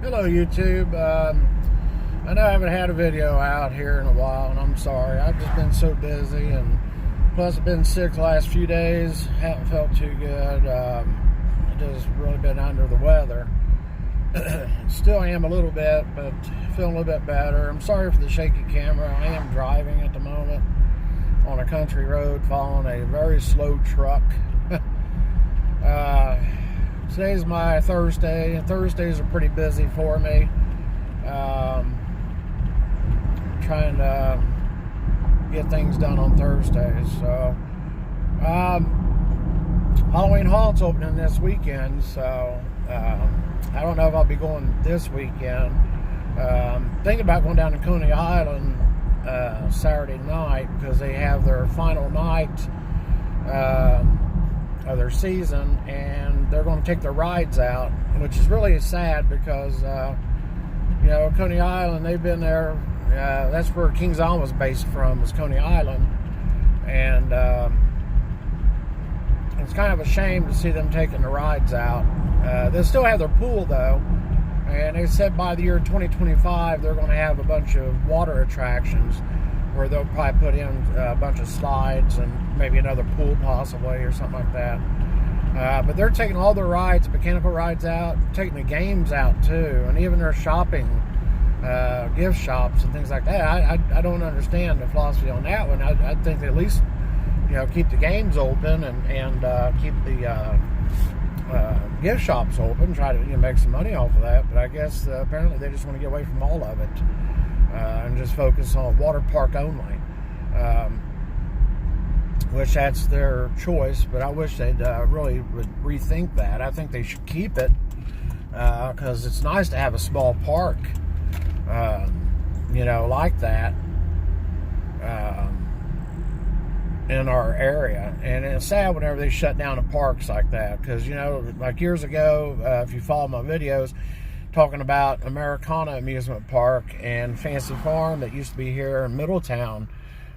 Hello YouTube. I know I haven't had a video out here in a while, and I'm sorry. I've just been so busy, and plus I've been sick the last few days. Haven't felt too good. I've just really been under the weather. Still am a little bit, but feeling a little bit better. I'm sorry for the shaky camera. I am driving at the moment on a country road following a very slow truck. Today's my Thursday, and Thursdays are pretty busy for me. Trying to get things done on Thursdays. So, Halloween Haunt's opening this weekend, so I don't know if I'll be going this weekend. Thinking about going down to Coney Island Saturday night because they have their final night of their season, and they're going to take their rides out, which is really sad because Coney Island, they've been there. That's where Kings Island was based from, was Coney Island, and it's kind of a shame to see them taking the rides out. They still have their pool though, and they said by the year 2025 they're going to have a bunch of water attractions where they'll probably put in a bunch of slides and maybe another pool possibly or something like that. But they're taking all their rides, mechanical rides out, taking the games out too, and even their shopping, gift shops and things like that. I don't understand the philosophy on that one. I think they at least keep the games open and keep the gift shops open, try to make some money off of that. But I guess apparently they just want to get away from all of it and just focus on water park only, which that's their choice. But I wish they'd really would rethink that. I think they should keep it because it's nice to have a small park, like that in our area. And it's sad whenever they shut down the parks like that, because like years ago, if you follow my videos talking about Americana Amusement Park and Fancy Farm that used to be here in Middletown,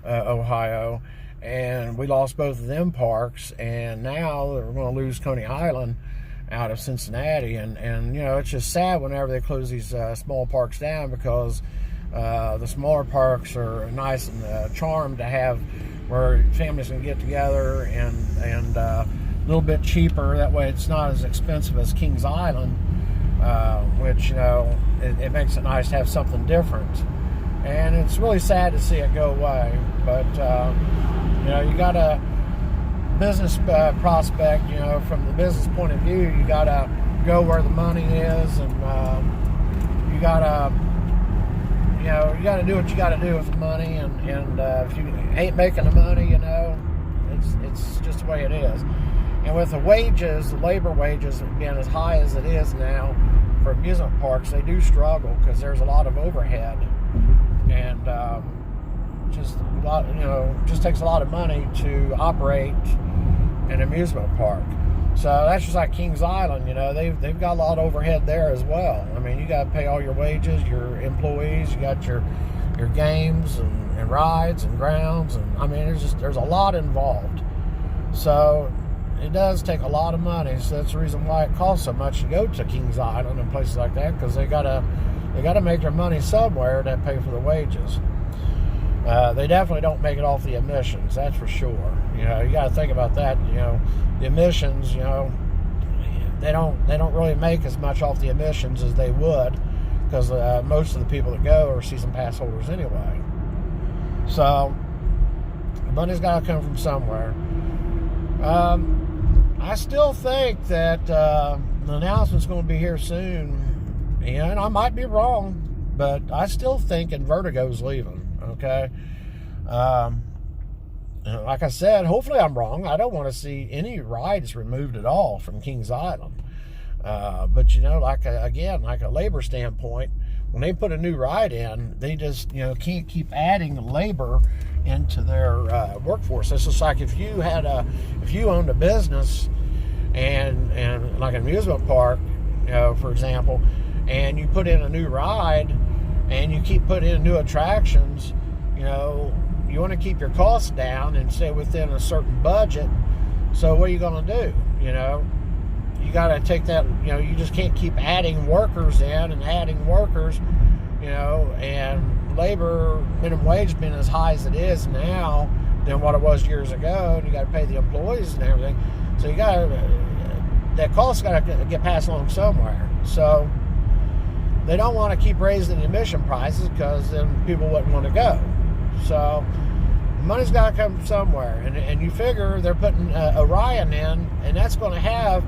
Ohio, and we lost both of them parks, and now we're going to lose Coney Island out of Cincinnati, and it's just sad whenever they close these small parks down, because the smaller parks are nice and charmed to have, where families can get together and a little bit cheaper. That way it's not as expensive as Kings Island, which it makes it nice to have something different. And it's really sad to see it go away, but you got a business prospect, from the business point of view, you got to go where the money is, and you got to do what you got to do with the money, and if you ain't making the money, it's just the way it is. And with the wages, the labor wages being as high as it is now for amusement parks, they do struggle because there's a lot of overhead, and just a lot, just takes a lot of money to operate an amusement park. So that's just like Kings Island. They've got a lot of overhead there as well. I mean, you got to pay all your wages, your employees, you got your games and rides and grounds, and I mean, there's a lot involved. So it does take a lot of money. So that's the reason why it costs so much to go to Kings Island and places like that, because they gotta make their money somewhere to pay for the wages. They definitely don't make it off the admissions, that's for sure. You got to think about that. The admissions, they don't really make as much off the admissions as they would, because most of the people that go are season pass holders anyway. So the money's got to come from somewhere. I still think that the announcement's going to be here soon, and I might be wrong, but I still think Invertigo's leaving. Okay, like I said, hopefully I'm wrong. I don't want to see any rides removed at all from Kings Island. But like a labor standpoint, when they put a new ride in, they just can't keep adding labor into their workforce. It's just like if you owned a business and like an amusement park, for example, and you put in a new ride and you keep putting in new attractions, you want to keep your costs down and stay within a certain budget. So what are you going to do? you got to take that, you just can't keep adding workers in and adding workers, and labor minimum wage being as high as it is now than what it was years ago, and you got to pay the employees and everything. So you got that cost got to get passed along somewhere. So they don't want to keep raising the emission prices because then people wouldn't want to go. So money's got to come from somewhere, and you figure they're putting Orion in, and that's going to have,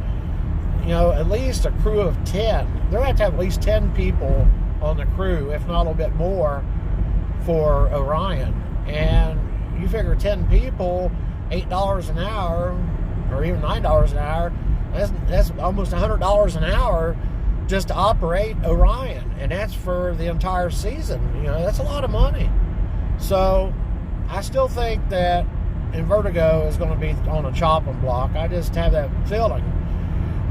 at least a crew of 10. They're going to have at least 10 people on the crew, if not a little bit more, for Orion. And you figure 10 people, $8 an hour, or even $9 an hour, that's almost $100 an hour just to operate Orion, and that's for the entire season. That's a lot of money. So I still think that Invertigo is going to be on a chopping block. I just have that feeling,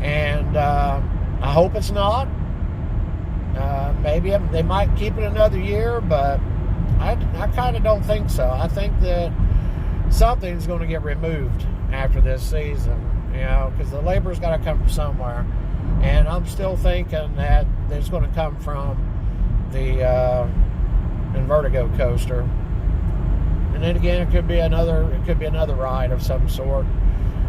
and I hope it's not. Maybe they might keep it another year, but I kind of don't think so. I think that something's going to get removed after this season, because the labor's got to come from somewhere. And I'm still thinking that it's going to come from the Invertigo coaster. And then again, it could be another ride of some sort.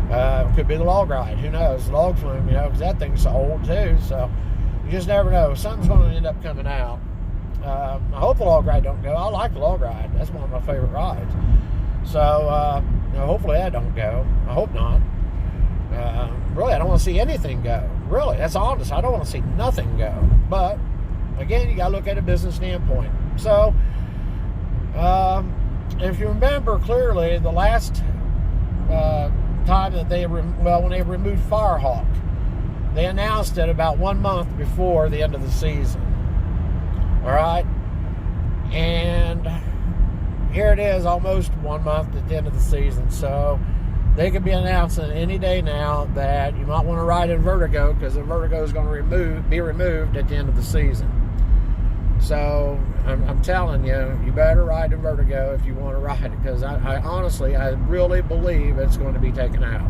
It could be the log ride. Who knows? The log flume, because that thing's old too. So you just never know. Something's going to end up coming out. I hope the log ride don't go. I like the log ride. That's one of my favorite rides. So hopefully that don't go. I hope not. Really, I don't want to see anything go. Really, that's honest. I don't want to see nothing go. But again, you got to look at a business standpoint. So if you remember clearly, the last time that when they removed Firehawk, they announced it about 1 month before the end of the season. All right, and here it is, almost 1 month at the end of the season. So they could be announcing any day now that you might want to ride Invertigo, because Invertigo is going to be removed at the end of the season. So I'm telling you, you better ride Invertigo if you want to ride it, because I honestly, I really believe it's going to be taken out.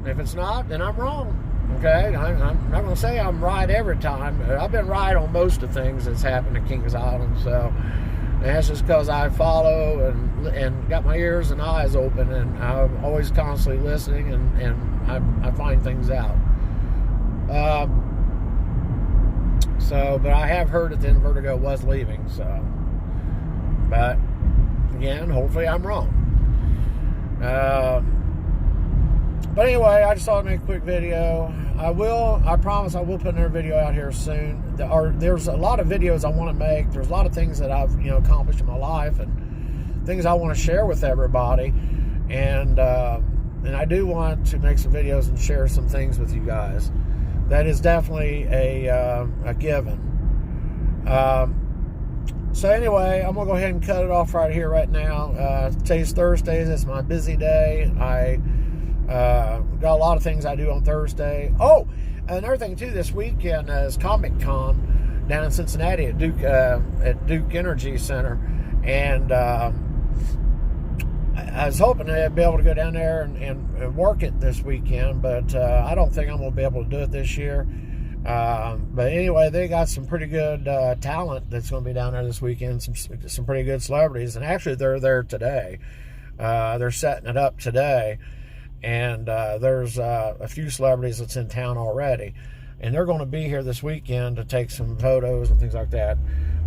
If it's not, then I'm wrong. Okay, I'm not going to say I'm right every time. I've been right on most of things that's happened at Kings Island, so that's just because I follow and got my ears and eyes open, and I'm always constantly listening, and I find things out. But I have heard that the Invertigo was leaving, so. But again, hopefully I'm wrong. But anyway, I just thought I'd make a quick video. I promise I will put another video out here soon. There's a lot of videos I want to make. There's a lot of things that I've accomplished in my life, and things I want to share with everybody. And I do want to make some videos and share some things with you guys. That is definitely a given. So anyway, I'm going to go ahead and cut it off right here, right now. Today's Thursdays. It's my busy day. I got a lot of things I do on Thursday. Oh, another thing too, this weekend is Comic Con down in Cincinnati at Duke Energy Center, and I was hoping to be able to go down there and work it this weekend, but I don't think I'm going to be able to do it this year. But anyway, they got some pretty good talent that's going to be down there this weekend, some pretty good celebrities, and actually they're there today. They're setting it up today, and there's a few celebrities that's in town already, and they're going to be here this weekend to take some photos and things like that.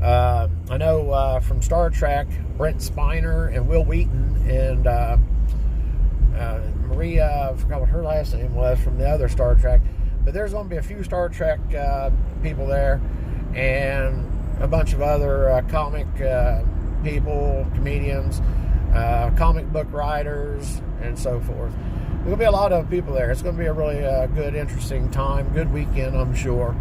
I know from Star Trek, Brent Spiner and Will Wheaton and Maria, I forgot what her last name was from the other Star Trek, but there's going to be a few Star Trek people there, and a bunch of other comic people, comedians, comic book writers, and so forth. There'll be a lot of people there. It's going to be a really good, interesting time, good weekend, I'm sure.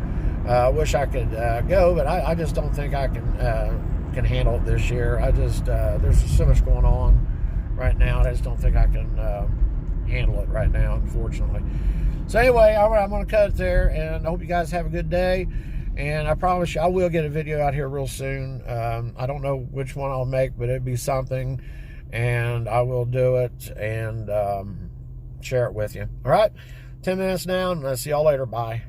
I wish I could go, but I just don't think I can handle it this year. There's so much going on right now. I just don't think I can handle it right now, unfortunately. So anyway, I'm going to cut it there, and I hope you guys have a good day. And I promise you, I will get a video out here real soon. I don't know which one I'll make, but it'll be something, and I will do it. And share it with you. All right, 10 minutes now, and I'll see y'all later. Bye.